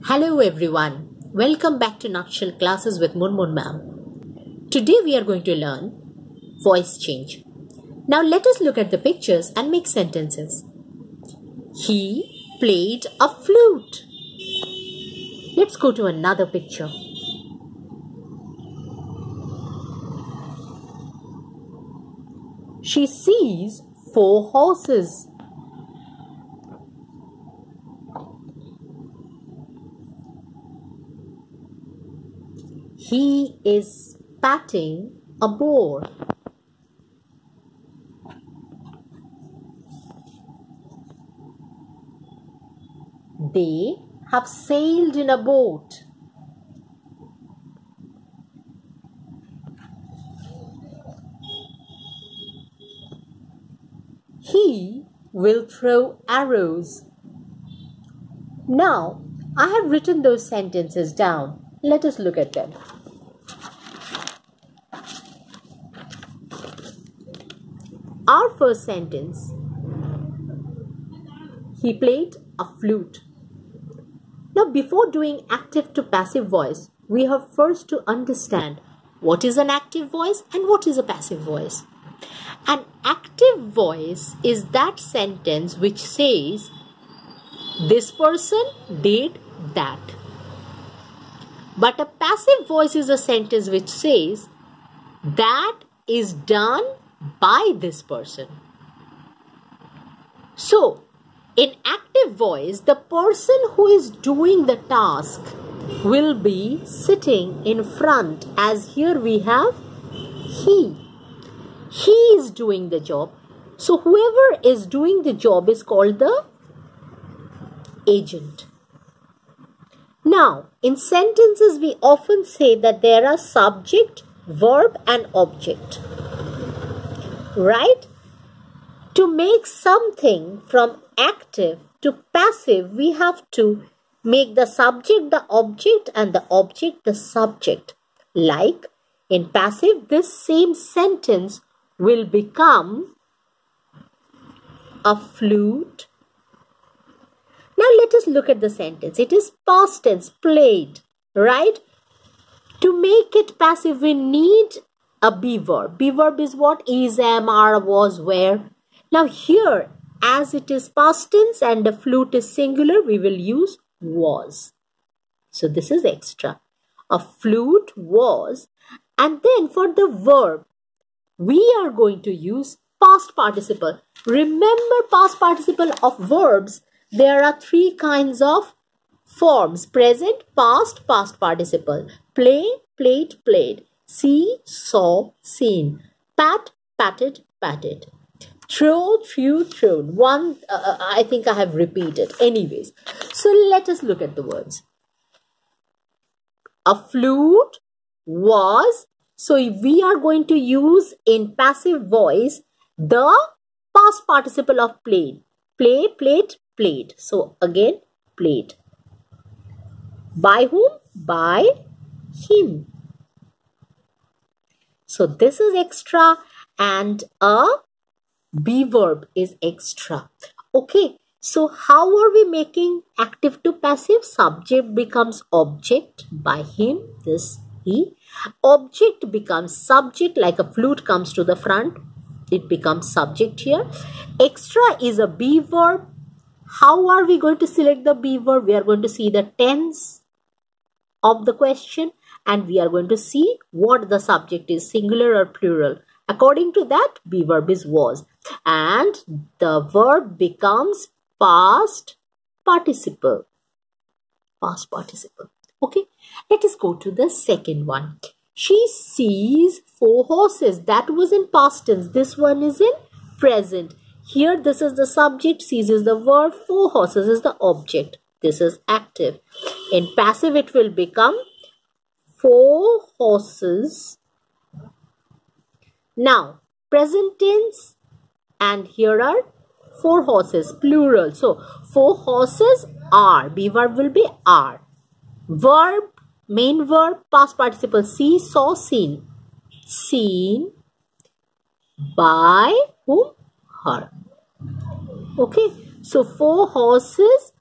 Hello everyone, welcome back to Nutshell Classes with Munmun ma'am. Today we are going to learn voice change. Now let us look at the pictures and make sentences. He played a flute. Let's go to another picture. She sees 4 horses. He is patting a boar. They have sailed in a boat. He will throw arrows. Now, I have written those sentences down. Let us look at them. Our first sentence, he played a flute. Now, before doing active to passive voice, we have first to understand what is an active voice and what is a passive voice. An active voice is that sentence which says, this person did that. But a passive voice is a sentence which says, that is done by this person. So, in active voice, the person who is doing the task will be sitting in front, as here we have he. He is doing the job. So, whoever is doing the job is called the agent. Now, in sentences, we often say that there are subject, verb and object. Right? To make something from active to passive, we have to make the subject the object and the object the subject. Like in passive, this same sentence will become a flute. Now let us look at the sentence. It is past tense, played, right? To make it passive, we need a be verb. Be verb is what? Is, am, are, was, were. Now here, as it is past tense and the flute is singular, we will use was. So this is extra. A flute was. And then for the verb, we are going to use past participle. Remember, past participle of verbs, there are 3 kinds of forms: present, past, past participle. Play, played, played. See, saw, seen. Pat, patted, patted. Throw, threw, thrown. I think I have repeated. Anyways, so let us look at the words. A flute was. So we are going to use in passive voice the past participle of played. Play, played, played. So again, played. By whom? By him. So this is extra and a be verb is extra. Okay, so how are we making active to passive? Subject becomes object by him, this he. Object becomes subject, like a flute comes to the front. It becomes subject here. Extra is a be verb. How are we going to select the be verb? We are going to see the tense of the question and we are going to see what the subject is, singular or plural. According to that, be verb is was. And the verb becomes past participle. Past participle. Okay, let us go to the second one. She sees 4 horses. That was in past tense. This one is in present. Here, this is the subject. Sees is the verb. 4 horses is the object. This is active. In passive, it will become 4 horses. Now, present tense. And here are 4 horses, plural. So, 4 horses are. Be verb will be are. Verb, main verb, past participle, see, saw, seen. Seen by whom? Her. Okay. So, 4 horses,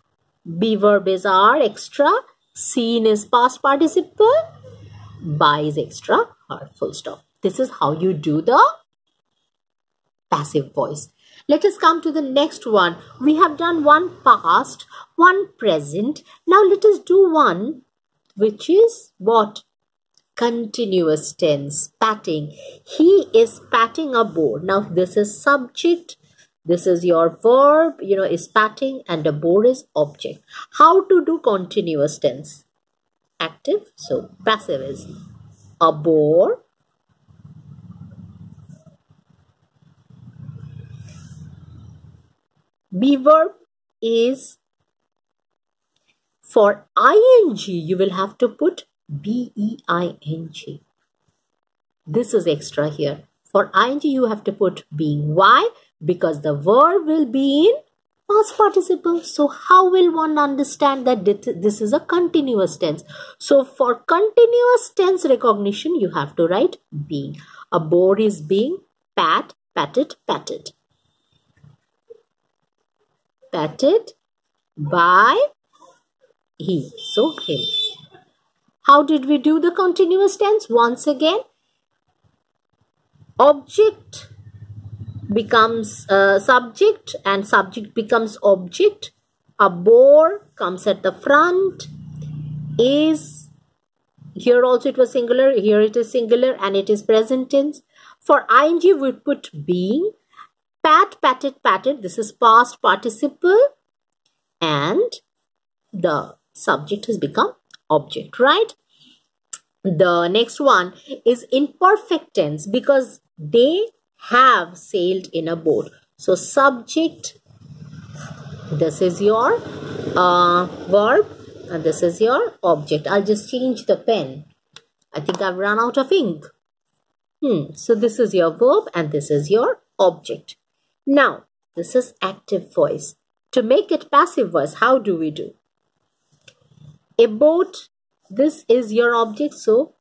be verb is are, extra. Seen is past participle. By is extra or full stop. This is how you do the passive voice. Let us come to the next one. We have done one past, one present. Now let us do one which is what? Continuous tense, patting. He is patting a board. Now this is subject. This is your verb, is patting, and the board is object. How to do continuous tense? Active. So passive is a board. Be verb is for ing, you will have to put being. This is extra here. For ing, you have to put being. Why? Because the verb will be in past participle. So how will one understand that this is a continuous tense? So for continuous tense recognition, you have to write being. A board is being pat, patted, patted. Patted by he. So him. How did we do the continuous tense? Once again, object becomes subject and subject becomes object. A board comes at the front. Is, here also it was singular, here it is singular, and it is present tense. For ing we put being. Pat, patted, patted, this is past participle, and the subject has become object, right? The next one is imperfect tense because they have sailed in a boat. So subject, this is your verb, and this is your object. I'll just change the pen. I think I've run out of ink. So this is your verb and this is your object. Now, this is active voice. To make it passive voice, how do we do? A boat, this is your object, so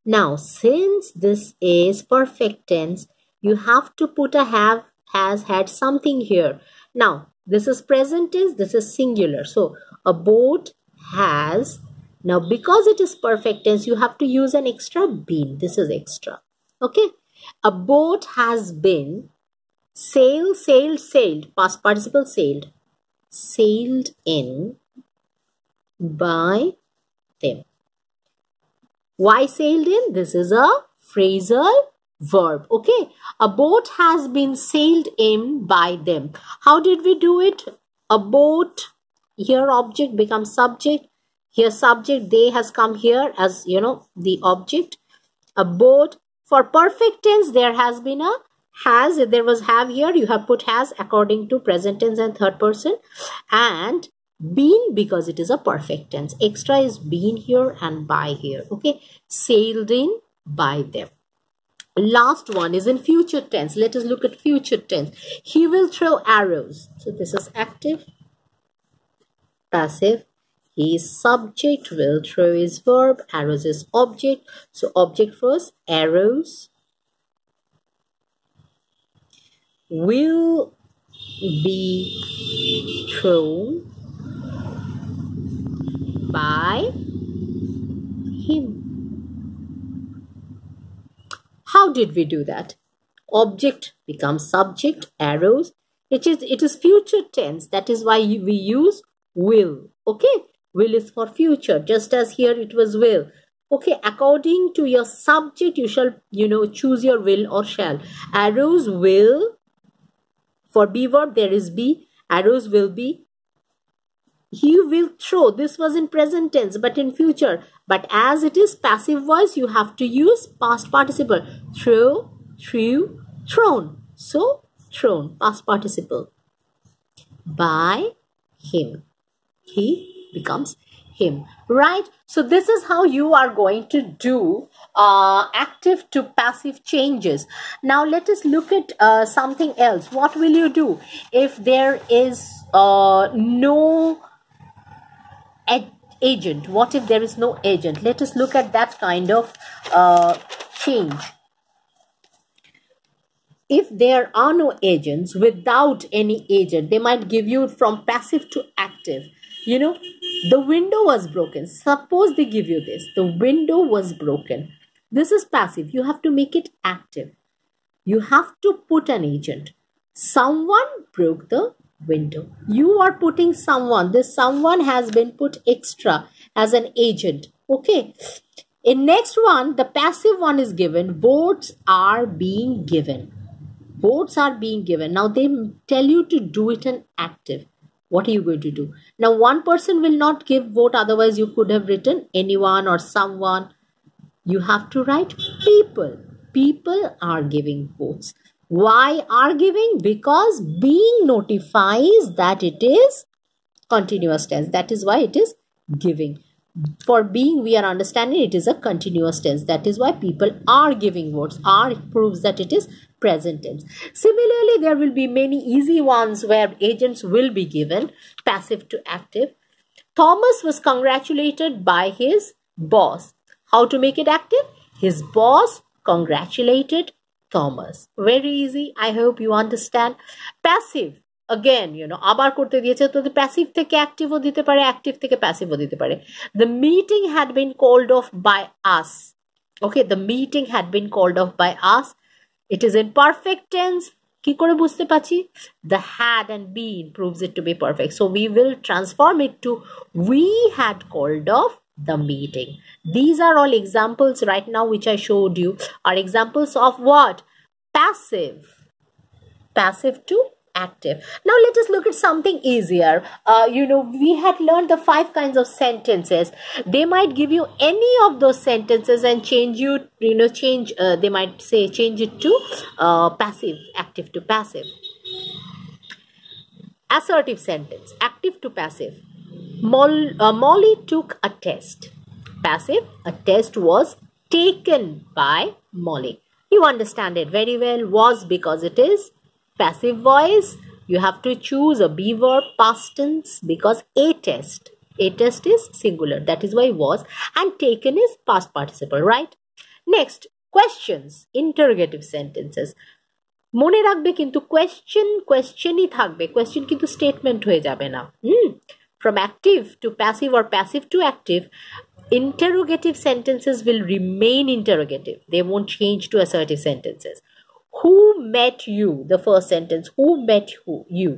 now since this is perfect tense, you have to put a have, has, had, something here. Now, this is present tense, this is singular. So, a boat has. Now, because it is perfect tense, you have to use an extra been. This is extra. Okay. A boat has been sailed, sailed, sailed. Past participle sailed. Sailed in by them. Why sailed in? This is a phrasal verb. Okay. A boat has been sailed in by them. How did we do it? A boat, here object becomes subject. Here subject, they has come here as, the object. A boat. For perfect tense, there has been a has. If there was have here, you have put has according to present tense and third person. And been because it is a perfect tense. Extra is been here and by here. Okay. Sailed in by them. Last one is in future tense. Let us look at future tense. He will throw arrows. So this is active. Passive. His subject, will throw is verb, arrows is object. So object first, arrows will be thrown by him. How did we do that? Object becomes subject, arrows. It is future tense. That is why we use will. Okay. Will is for future, just as here it was will. Okay, according to your subject, you shall, choose your will or shall. Arrows will, for be verb, there is be. Arrows will be. He will throw. This was in present tense, but in future. But as it is passive voice, you have to use past participle. Throw, threw, thrown. So, thrown, past participle. By him. He becomes him, right? So this is how you are going to do active to passive changes. Now let us look at something else. What will you do if there is no agent? What if there is no agent? Let us look at that kind of change. if there are no agents, without any agent, they might give you from passive to active. You know, the window was broken. Suppose they give you this. The window was broken. This is passive. You have to make it active. You have to put an agent. Someone broke the window. You are putting someone. This someone has been put extra as an agent. Okay. In next one, the passive one is given. Votes are being given. Votes are being given. Now they tell you to do it in active. What are you going to do? Now one person will not give vote. Otherwise you could have written anyone or someone. You have to write people. People are giving votes. Why are giving? Because being notifies that it is continuous tense. That is why it is giving. For being, we are understanding it is a continuous tense. That is why people are giving votes. Are proves that it is present tense. Similarly, there will be many easy ones where agents will be given, passive to active. Thomas was congratulated by his boss. How to make it active? His boss congratulated Thomas. Very easy. I hope you understand. Passive. Again, you know, আবার করতে দিয়েছে তো passive থেকে active ও দিতে পারে, active থেকে passive ও দিতে পারে. The meeting had been called off by us. Okay, the meeting had been called off by us. It is in perfect tense. কি করে বুঝতে পাচ্ছি? The had and been proves it to be perfect. So we will transform it to we had called off the meeting. These are all examples right now which I showed you are examples of what? Passive. Passive to active. Now let us look at something easier. You know, we had learned the 5 kinds of sentences. They might give you any of those sentences and change they might say change it to passive, active to passive. Assertive sentence, active to passive. Molly took a test. Passive, a test was taken by Molly. You understand it very well. Was because it is passive voice. You have to choose a be verb, past tense, because a test is singular. That is why was, and taken is past participle, right? Next, questions, interrogative sentences. মনে রাখবে কিন্তু questionই থাকবে, question কিন্তু statement হয়ে যাবে না. From active to passive or passive to active, interrogative sentences will remain interrogative. They won't change to assertive sentences. Who met you? The first sentence. Who met you?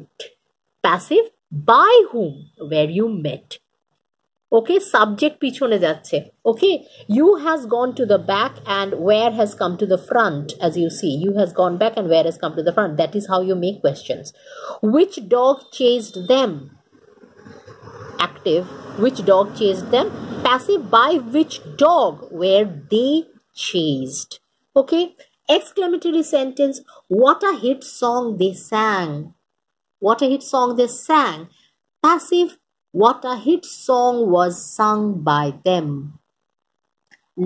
Passive. By whom were you met? Okay. Subject pichone jacche. Okay. You has gone to the back and where has come to the front. As you see, you has gone back and where has come to the front. That is how you make questions. Which dog chased them? Active. Which dog chased them? Passive. By which dog were they chased? Okay. Exclamatory sentence. What a hit song they sang. What a hit song they sang. Passive. What a hit song was sung by them.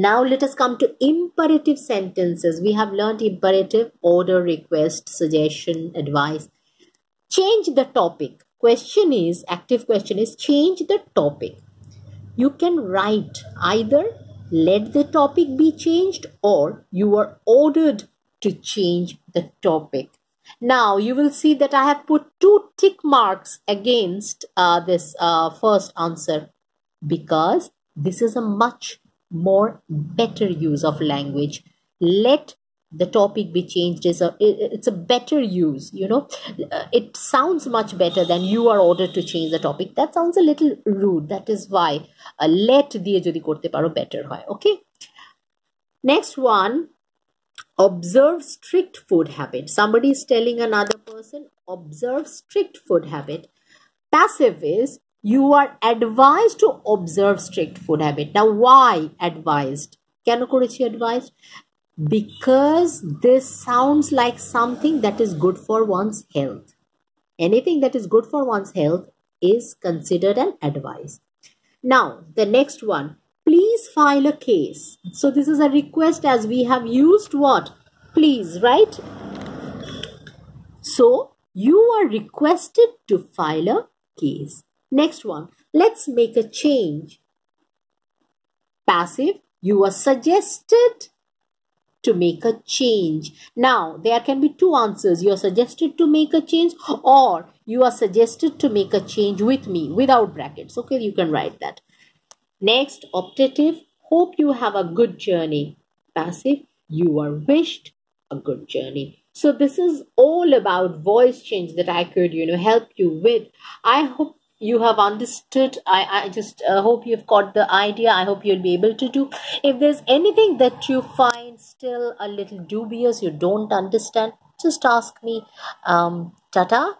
Now let us come to imperative sentences. We have learned imperative, order, request, suggestion, advice. Change the topic. Question is, active question is change the topic. You can write either let the topic be changed or you are ordered to change the topic. Now you will see that I have put 2 tick marks against this first answer because this is a much more better use of language. Let the topic be changed it's a better use, you know. It sounds much better than you are ordered to change the topic. That sounds a little rude. That is why let diye jodi korte paro better hoy. Okay. Next one, observe strict food habit. Somebody is telling another person observe strict food habit. Passive is you are advised to observe strict food habit. Now why advised? Keno korechi advised? Because this sounds like something that is good for one's health. Anything that is good for one's health is considered an advice. Now, the next one, please file a case. So this is a request as we have used what? Please, right? So you are requested to file a case. Next one, let's make a change. Passive, you are suggested to make a change. Now, there can be two answers. You are suggested to make a change, or you are suggested to make a change with me, without brackets. Okay, you can write that. Next, optative. Hope you have a good journey. Passive. You are wished a good journey. So this is all about voice change that I could, help you with. I hope you have understood. I just hope you've got the idea. I hope you'll be able to do. If there's anything that you find still a little dubious, you don't understand, just ask me. Tata.